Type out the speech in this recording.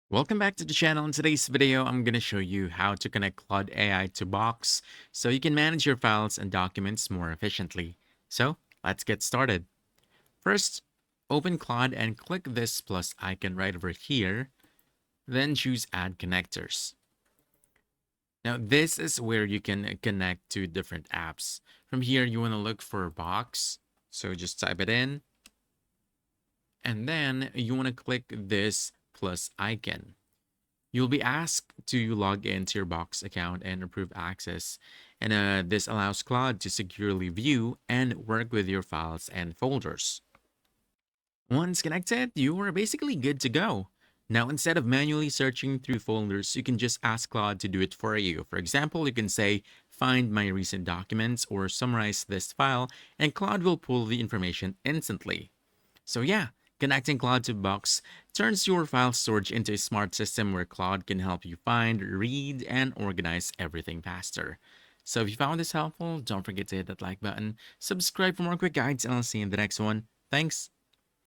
Welcome back to the channel. In today's video, I'm going to show you how to connect Claude AI to Box so you can manage your files and documents more efficiently. So let's get started. First, open Claude and click this plus icon right over here, then choose Add Connectors. Now, this is where you can connect to different apps. From here, you want to look for Box, so just type it in, and then you want to click this plus icon. You'll be asked to log into your Box account and approve access. And this allows Claude to securely view and work with your files and folders. Once connected, you are basically good to go. Now, instead of manually searching through folders, you can just ask Claude to do it for you. For example, you can say, find my recent documents or summarize this file, and Claude will pull the information instantly. So yeah, connecting Claude to Box turns your file storage into a smart system where Claude can help you find, read, and organize everything faster. So if you found this helpful, don't forget to hit that like button, subscribe for more quick guides, and I'll see you in the next one. Thanks.